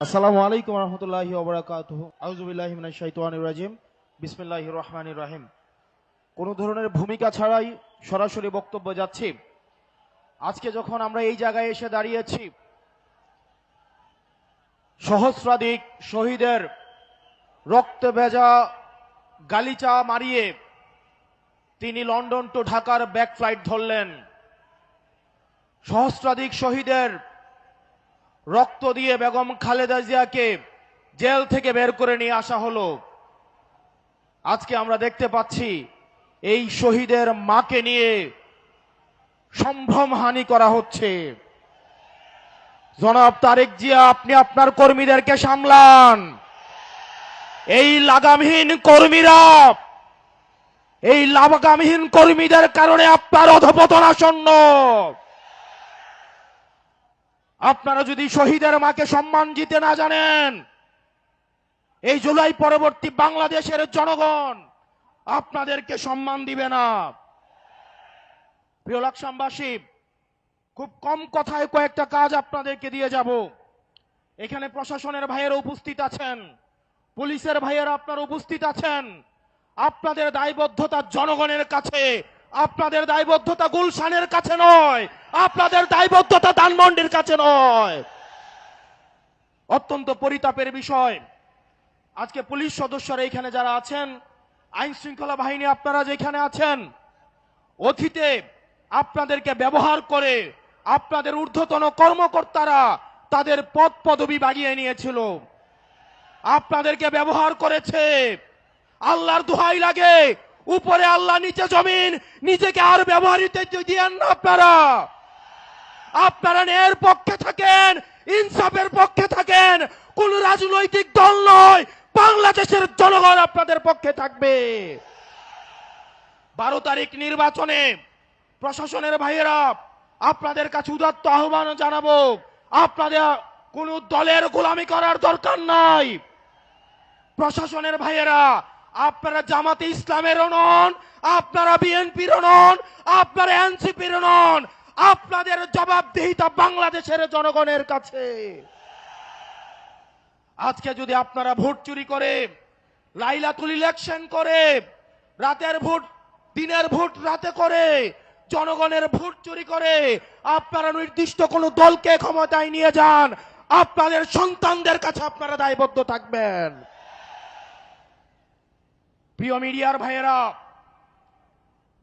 আসসালামু আলাইকুম রহমতুল্লাহি ওয়া বারাকাতুহু। আউযু বিল্লাহি মিনাশ শাইতানির রাজিম। বিসমিল্লাহির রহমানির রহিম। কোনো ধরনের ভূমিকা ছাড়াই সরাসরি বক্তব্য যাচ্ছি। আজকে যখন আমরা এই জায়গায় এসে দাঁড়িয়েছি, সহস্রাধিক শহীদের রক্তে ভেজা গালিচা মারিয়ে তিনি লন্ডন টু ঢাকার ব্যাক ফ্লাইট ধরলেন। সহস্রাধিক শহীদের রক্ত দিয়ে বেগম খালেদা জিয়াকে জেল থেকে বের করে নিয়ে আসা হলো। আজকে আমরা দেখতে পাচ্ছি এই শহীদের মাকে নিয়ে সম্ভ্রমহানি করা হচ্ছে। জনাব তারেক জিয়া, আপনি আপনার কর্মীদেরকে সামলান। এই লাগামহীন কর্মীদের কারণে আপনার অধঃপতন আসন্ন। আপনারা যদি শহীদের মাকে সম্মান দিতে না জানেন, এই জুলাই পরবর্তী বাংলাদেশের জনগণ আপনাদেরকে সম্মান দিবে না। প্রিয় লাকসামবাসী, খুব কম কথায় কয়েকটা কাজ আপনাদেরকে দিয়ে যাব। এখানে প্রশাসনের ভাইয়েরা উপস্থিত আছেন, পুলিশের ভাইয়েরা আপনারা উপস্থিত আছেন। আপনাদের দায়বদ্ধতা জনগণের কাছে, আপনাদের দায়বদ্ধতা গুলশানের কাছে নয়, আপনাদের দায়বদ্ধতা ধানমন্ডির কাছে নয়। অত্যন্ত পরিতাপের বিষয়, আজকে পুলিশ সদস্যরা এখানে যারা আছেন, আইন শৃঙ্খলা বাহিনী আপনারা যেখানে আছেন, অতীতে আপনাদেরকে ব্যবহার করে আপনাদের ঊর্ধ্বতন কর্মকর্তারা তাদের পদ পদবি বাগিয়ে নিয়েছিল, আপনাদেরকে ব্যবহার করেছে। আল্লাহর দোহাই লাগে, উপরে আল্লাহ নিচে জমিন, নিজেকে আর ব্যবহৃত দিয়েন না। আপনারা ন্যায়ের পক্ষে থাকেন, ইনসাফের পক্ষে থাকেন। কোন রাজনৈতিক দল নয়, বাংলাদেশের জনগণ আপনাদের পক্ষে থাকবে। 12 তারিখ নির্বাচনে প্রশাসনের ভাইয়েরা আপনাদের কাছে উদাত্ত আহ্বান জানাবো, আপনাদের কোন দলের গোলামি করার দরকার নাই। প্রশাসনের ভাইয়েরা, আপনারা জামাতে ইসলামেরও নন, আপনারা বিএনপিরও নন, আপনারা এনসিপির নন। আপনাদের জবাবদিহিতা বাংলাদেশের জনগণের কাছে। আজকে যদি আপনারা ভোট চুরি করে, লাইলাতুল ইলেকশন করে, রাতের ভোট দিনের ভোট রাতে করে, জনগণের ভোট চুরি করে আপনারা নির্দিষ্ট কোন দলকে ক্ষমতায় নিয়ে যান, আপনাদের সন্তানদের কাছে আপনারা দায়বদ্ধ থাকবেন। প্রিয় মিডিয়ার ভাইয়েরা,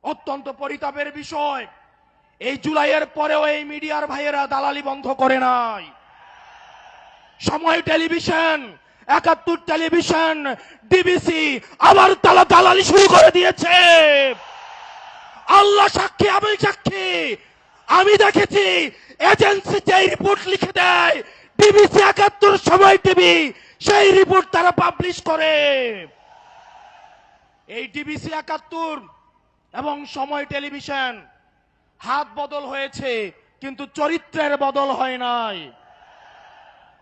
অত্যন্ত পরিতাপের বিষয়, এই জুলাইয়ের পরেও এই মিডিয়ার ভাইয়েরা দালালি বন্ধ করে নাই। সময় টেলিভিশন, 71 টেলিভিশন, ডিবিসি আবার দালালি শুরু করে দিয়েছে। আল্লাহ সাক্ষী, আমি সাক্ষী, আমি দেখেছি এজেন্সি যে রিপোর্ট লিখে দেয়, ডিবিসি 71 সময় টিভি সেই রিপোর্ট তারা পাবলিশ করে। এই ডিবিসি 71 এবং সময় টেলিভিশন হাত বদল হয়েছে, কিন্তু চরিত্রের বদল হয় নাই।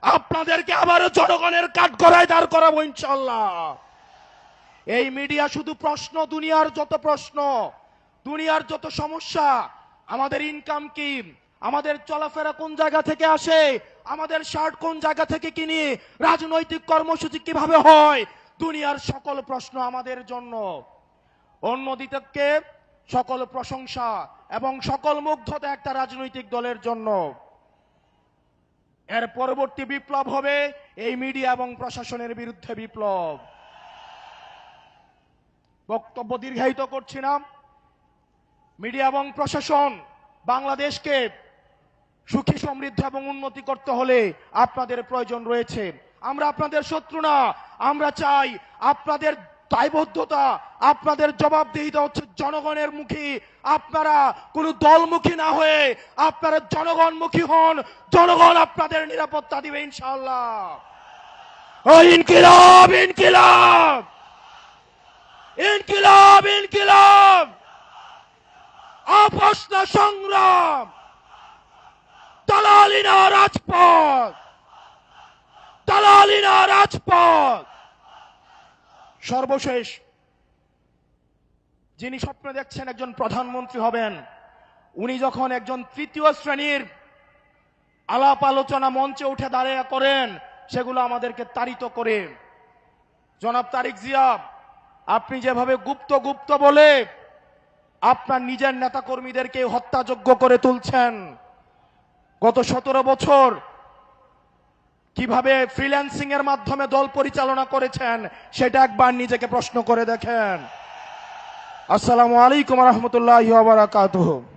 আপনাদেরকে আবারও জনগণের কাঠগড়ায় দাঁড় করাবো ইনশাআল্লাহ। এই মিডিয়া শুধু প্রশ্ন, দুনিয়ার যত প্রশ্ন, দুনিয়ার যত সমস্যা, আমাদের ইনকাম কি, আমাদের চলাফেরা কোন জায়গা থেকে আসে, আমাদের শার্ট কোন জায়গা থেকে কিনি, রাজনৈতিক কর্মসূচি কিভাবে হয়, দুনিয়ার সকল প্রশ্ন আমাদের জন্য। অন্যদিকে সকল প্রশংসা এবং সকল মুগ্ধতা একটা রাজনৈতিক দলের জন্য। এর পরবর্তী বিপ্লব হবে এই মিডিয়া এবং প্রশাসনের বিরুদ্ধে বিপ্লব। বক্তব্য দীর্ঘায়িত করছি না। মিডিয়া এবং প্রশাসন বাংলাদেশকে সুখী, সমৃদ্ধ এবং উন্নতি করতে হলে আপনাদের প্রয়োজন রয়েছে। আমরা আপনাদের শত্রু না, আমরা চাই আপনাদের দায়বদ্ধতা, আপনাদের জবাবদিহিতা হচ্ছে জনগণের মুখী। আপনারা কোন দলমুখী না হয়ে আপনারা জনগণমুখী হন, জনগণ আপনাদের নিরাপত্তা দিবে ইনশাআল্লাহ। ইনকিলাব, ইনকিলাব, ইনকিলাব, ইনকিলাব, আপোষ না সংগ্রাম, দালালি না রাজপথ, দালালি না রাজপথ। সর্বশেষ, যিনি স্বপ্ন দেখছেন একজন প্রধানমন্ত্রী হবেন, উনি যখন একজন তৃতীয় শ্রেণীর আলাপ আলোচনা মঞ্চে উঠে দাঁড়িয়ে করেন, সেগুলো আমাদেরকে তাড়িত করে। জনাব তারেক জিয়া, আপনি যেভাবে গুপ্ত গুপ্ত বলে আপনার নিজের নেতাকর্মীদেরকে হত্যাযোগ্য করে তুলছেন, গত 17 বছর কিভাবে ফ্রিল্যান্সিং এর মাধ্যমে দল পরিচালনা করেছেন সেটা একবার নিজেকে প্রশ্ন করে দেখেন। আসসালামু আলাইকুম ওয়া রাহমাতুল্লাহি ওয়া বারাকাতুহু।